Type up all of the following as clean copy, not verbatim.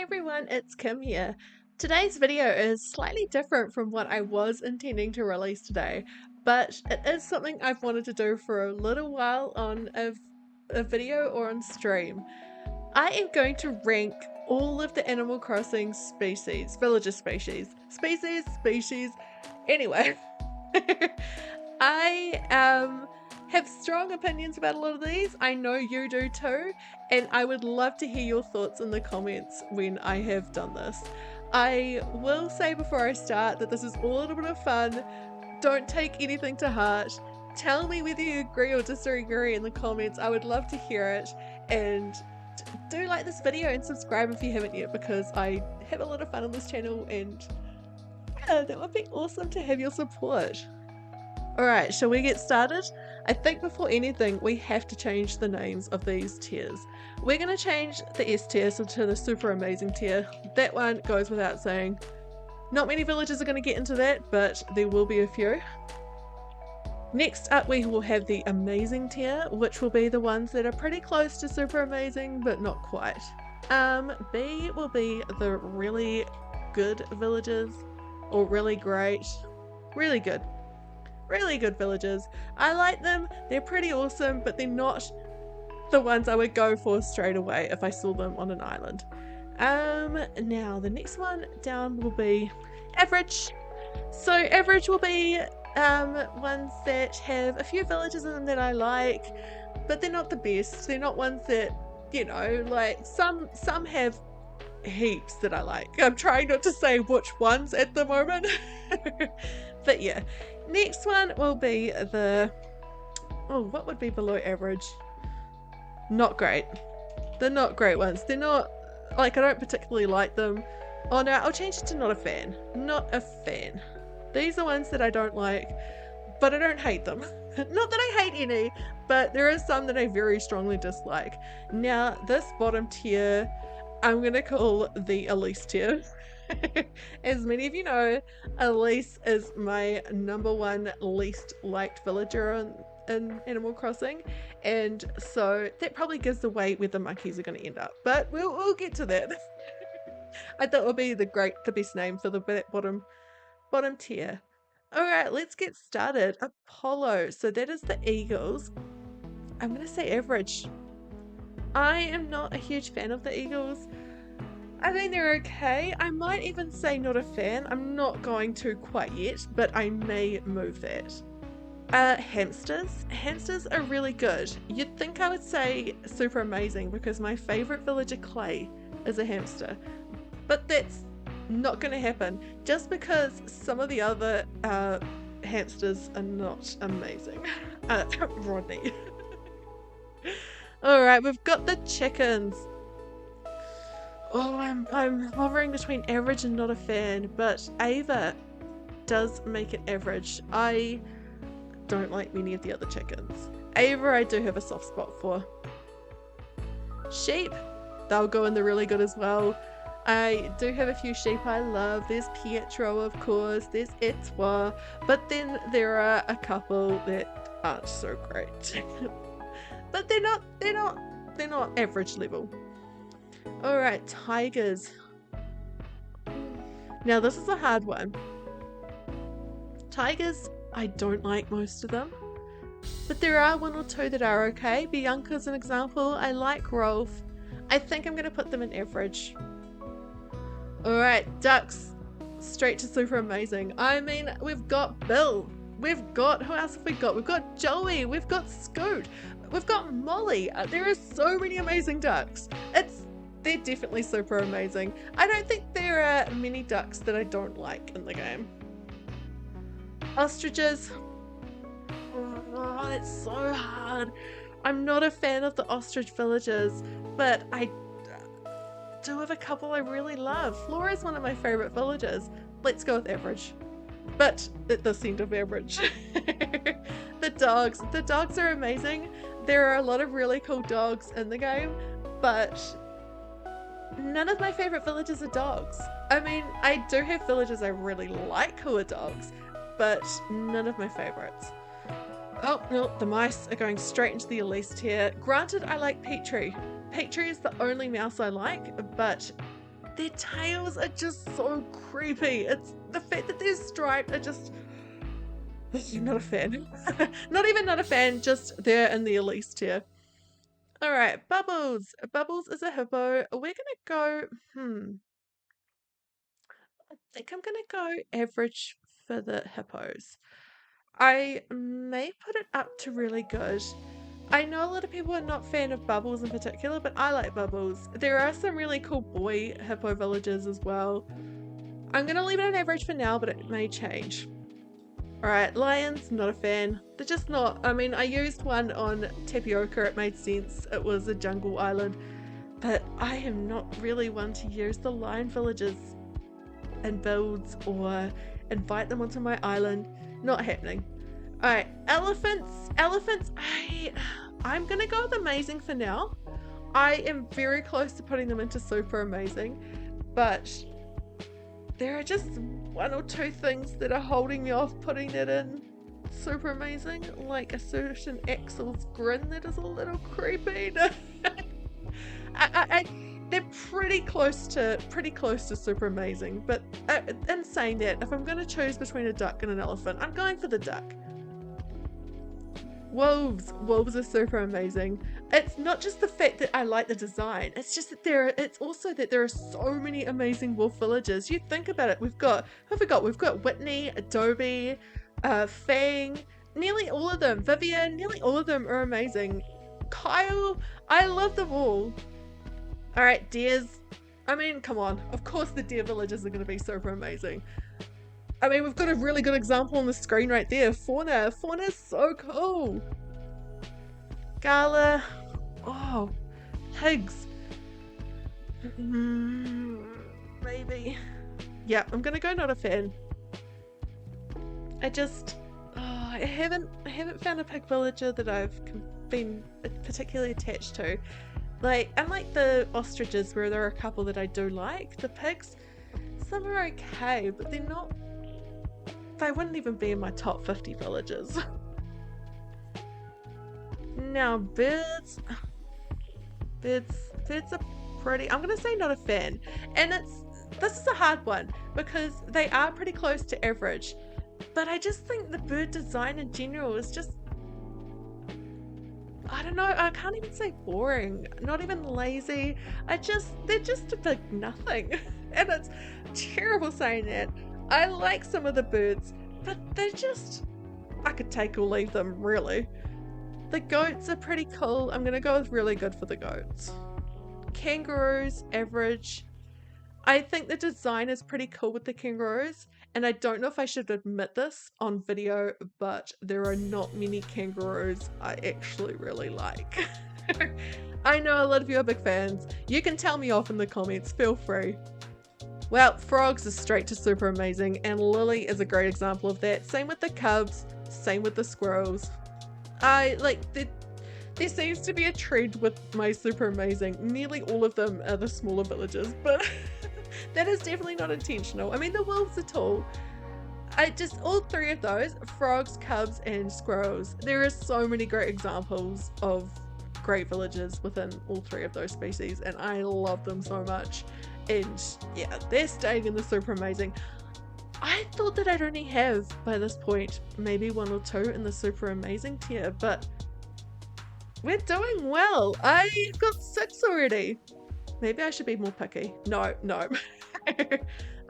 everyone, it's Kim here. Today's video is slightly different from what I was intending to release today, but it is something I've wanted to do for a little while on a video or on stream. I am going to rank all of the Animal Crossing species, villager species, anyway. I have strong opinions about a lot of these. I know you do too, and I would love to hear your thoughts in the comments when I have done this. I will say before I start that this is all a little bit of fun. Don't take anything to heart. Tell me whether you agree or disagree in the comments. I would love to hear it, and do like this video and subscribe if you haven't yet, because I have a lot of fun on this channel and yeah, that would be awesome to have your support. Alright, shall we get started? I think before anything we have to change the names of these tiers. We're going to change the S tier to the super amazing tier. That one goes without saying. Not many villagers are going to get into that, but there will be a few. Next up we will have the amazing tier, which will be the ones that are pretty close to super amazing but not quite. B will be the really good villagers, or really great, really good villagers. I like them, they're pretty awesome, but they're not the ones I would go for straight away if I saw them on an island. Now the next one down will be average. So average will be ones that have a few villages in them that I like, but they're not the best. They're not ones that, you know, like some have heaps that I like. I'm trying not to say which ones at the moment. But yeah, next one will be the, what would be below average? Not great. They're not great ones. They're not, like, I don't particularly like them. Oh no, I'll change it to not a fan. Not a fan. These are ones that I don't like, but I don't hate them. Not that I hate any, but there are some that I very strongly dislike. Now, this bottom tier, I'm going to call the Elise tier. As many of you know, Elise is my #1 least liked villager in Animal Crossing, and so that probably gives away where the monkeys are going to end up, but we'll get to that. I thought it would be the best name for the bottom tier. Alright, let's get started. Apollo, so that is the eagles. I'm going to say average. I am not a huge fan of the eagles. I think they're okay. I might even say not a fan. I'm not going to quite yet, but I may move that. Hamsters. Hamsters are really good. You'd think I would say super amazing because my favorite villager, Clay, is a hamster. But that's not going to happen just because some of the other hamsters are not amazing. Rodney. Alright, we've got the chickens. Oh, I'm hovering between average and not a fan, but Ava does make it average. I don't like many of the other chickens. Ava I do have a soft spot for. Sheep, they'll go in the really good as well. I do have a few sheep I love. There's Pietro, of course, there's Etoile, but then there are a couple that aren't so great. But they're not average level. Alright, tigers. Now this is a hard one. Tigers, I don't like most of them, but there are one or two that are okay. Bianca's an example. I like Rolf. I think I'm going to put them in average. Alright, ducks. Straight to super amazing. I mean, we've got Bill. We've got, who else have we got? We've got Joey. We've got Scoot. We've got Molly. There are so many amazing ducks. They're definitely super amazing. I don't think there are many ducks that I don't like in the game. Ostriches. Oh, that's so hard. I'm not a fan of the ostrich villagers, but I do have a couple I really love. Flora's one of my favorite villagers. Let's go with average. But at this end of average. The dogs are amazing. There are a lot of really cool dogs in the game, but none of my favorite villagers are dogs. I mean, I do have villagers I really like who are dogs, but none of my favorites. Oh, no, the mice are going straight into the Elise tier. Granted, I like Petrie. Petrie is the only mouse I like, but their tails are just so creepy. It's the fact that they're striped are just not a fan. Not a fan, just they're in the Elise tier. Alright, Bubbles. Bubbles is a hippo. We're gonna go, I think I'm gonna go average for the hippos. I may put it up to really good. I know a lot of people are not fan of Bubbles in particular, but I like Bubbles. There are some really cool boy hippo villages as well. I'm gonna leave it an average for now, but it may change. Alright, lions, not a fan. They're just not. I mean, I used one on Tapioca, it made sense. It was a jungle island. But I am not really one to use the lion villages and builds or invite them onto my island. Not happening. Alright, elephants. Elephants, I'm gonna go with amazing for now. I am very close to putting them into super amazing, but there are just one or two things that are holding me off putting it in super amazing, like a certain Axel's grin that is a little creepy. They're pretty close to super amazing, but in saying that, if I'm going to choose between a duck and an elephant, I'm going for the duck. Wolves are super amazing. It's not just the fact that I like the design, it's just that it's also that there are so many amazing wolf villages. You think about it, we've got Whitney, Adobe, Fang, nearly all of them, Vivian, nearly all of them are amazing. Kyle, I love them all. Alright, deers. I mean, come on, of course the deer villages are going to be super amazing. I mean, we've got a really good example on the screen right there. Fauna. Fauna's so cool. Gala. Oh. Pigs. Maybe. Yeah, I'm gonna go not a fan. I haven't found a pig villager that I've been particularly attached to. Like, unlike the ostriches where there are a couple that I do like, the pigs, some are okay, but they're not. They wouldn't even be in my top 50 villages. Now, birds are pretty. I'm gonna say not a fan, and this is a hard one because they are pretty close to average, but I just think the bird design in general is just, I don't know, I can't even say boring, not even lazy. They're just a big nothing, and it's terrible saying that. I like some of the birds, but they're just, I could take or leave them, really. The goats are pretty cool. I'm gonna go with really good for the goats. Kangaroos, average. I think the design is pretty cool with the kangaroos, and I don't know if I should admit this on video, but there are not many kangaroos I actually really like. I know a lot of you are big fans. You can tell me off in the comments, feel free. Well, frogs is straight to super amazing, and Lily is a great example of that. Same with the cubs, same with the squirrels. There seems to be a trend with my super amazing. Nearly all of them are the smaller villages, but that is definitely not intentional. I mean, the wolves are tall. All three of those, frogs, cubs, and squirrels. There are so many great examples of great villages within all three of those species, and I love them so much. And yeah, they're staying in the super amazing. I thought that I'd only have, by this point, maybe one or two in the super amazing tier, but we're doing well. I got 6 already. Maybe I should be more picky. No.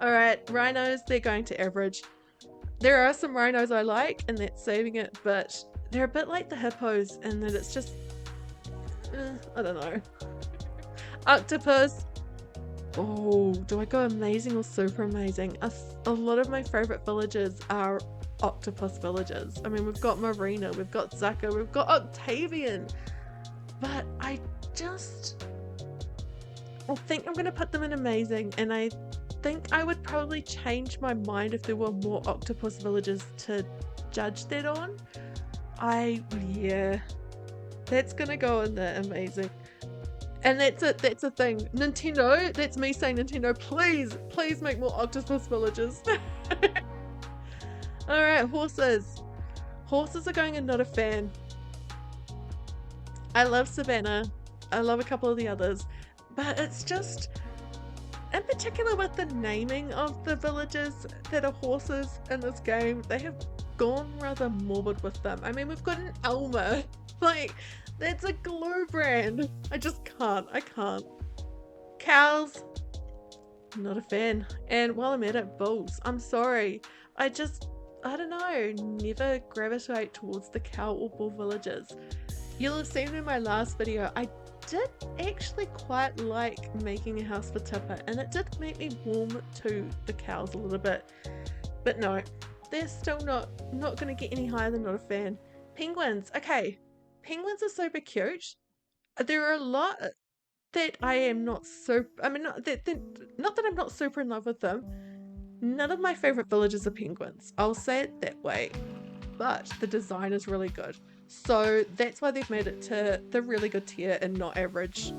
Alright, rhinos, they're going to average. There are some rhinos I like, and that's saving it, but they're a bit like the hippos in that it's just, I don't know. Octopus. Oh, do I go amazing or super amazing? A lot of my favorite villages are octopus villages. I mean, we've got Marina, we've got Zucker, we've got Octavian, but I think I'm going to put them in amazing, and I think I would probably change my mind if there were more octopus villages to judge that on. Yeah, that's going to go in the amazing. And that's a thing. Nintendo, that's me saying Nintendo, please make more octopus villages. Alright, horses. Horses are going in not a fan. I love Savannah. I love a couple of the others. But it's just, in particular with the naming of the villages that are horses in this game, they have gone rather morbid with them. I mean, we've got an Elmer, like, that's a glue brand. I just can't, I can't. Cows, not a fan. And while I'm at it, bulls, I'm sorry. I don't know, never gravitate towards the cow or bull villages. You'll have seen in my last video, I did actually quite like making a house for Tipper, and it did make me warm to the cows a little bit. But no, they're still not going to get any higher than not a fan. Penguins, okay. Penguins are super cute. There are a lot that I am not so, I mean, not that I'm not super in love with them. None of my favorite villages are penguins. I'll say it that way. But the design is really good. So that's why they've made it to the really good tier and not average.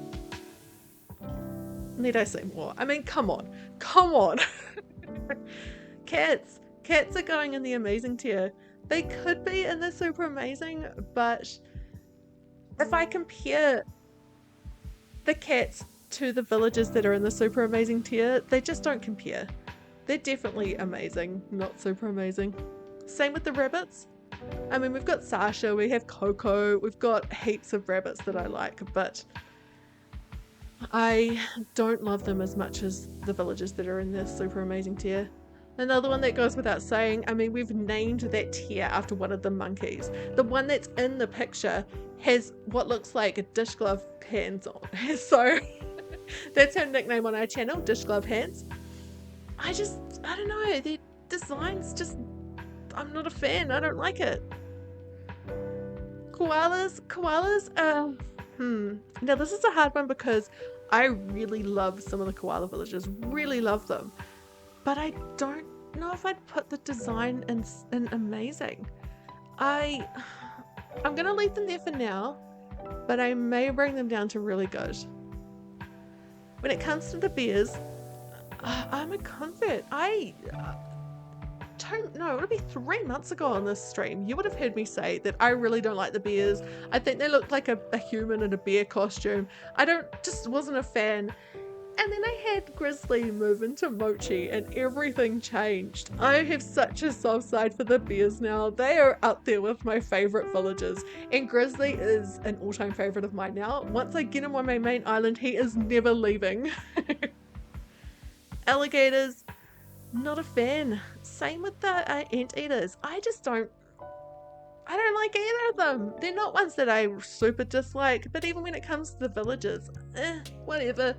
Need I say more? I mean, come on. Come on. Cats. Cats are going in the amazing tier. They could be in the super amazing, but if I compare the cats to the villages that are in the super amazing tier, they just don't compare. They're definitely amazing, not super amazing. Same with the rabbits. I mean, we've got Sasha, we have Coco, we've got heaps of rabbits that I like, but I don't love them as much as the villages that are in this super amazing tier. Another one that goes without saying, I mean, we've named that tier after one of the monkeys. The one that's in the picture has what looks like a dish glove hands on. So that's her nickname on our channel, Dish Glove Hands. I don't know, their design's just, I'm not a fan, I don't like it. Koalas, now this is a hard one because I really love some of the koala villages, really love them. But I don't know if I'd put the design in amazing. I'm gonna leave them there for now, but I may bring them down to really good. When it comes to the bears, I'm a convert. I don't know, it'll be 3 months ago on this stream. You would have heard me say that I really don't like the bears. I think they look like a human in a bear costume. Just wasn't a fan. And then I had Grizzly move into Mochi and everything changed. I have such a soft side for the bears now. They are up there with my favorite villages. And Grizzly is an all-time favorite of mine now. Once I get him on my main island, he is never leaving. Alligators, not a fan. Same with the anteaters. I don't like either of them. They're not ones that I super dislike, but even when it comes to the villages, whatever.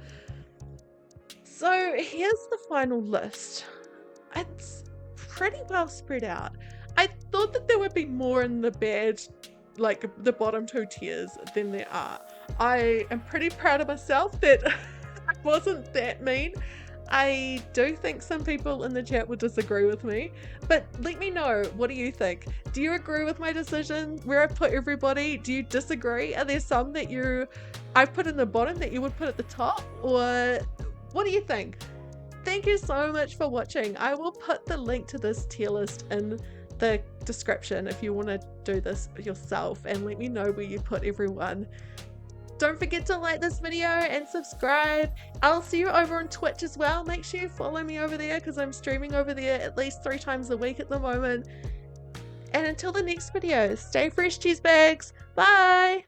So here's the final list. It's pretty well spread out. I thought that there would be more in the bad, like the bottom 2 tiers than there are. I am pretty proud of myself that I wasn't that mean. I do think some people in the chat would disagree with me, but let me know, what do you think? Do you agree with my decision where I put everybody? Do you disagree? Are there some that I put in the bottom that you would put at the top? Or what do you think? Thank you so much for watching. I will put the link to this tier list in the description if you want to do this yourself, and let me know where you put everyone. Don't forget to like this video and subscribe. I'll see you over on Twitch as well. Make sure you follow me over there because I'm streaming over there at least 3 times a week at the moment. And until the next video, stay fresh, cheese bags. Bye!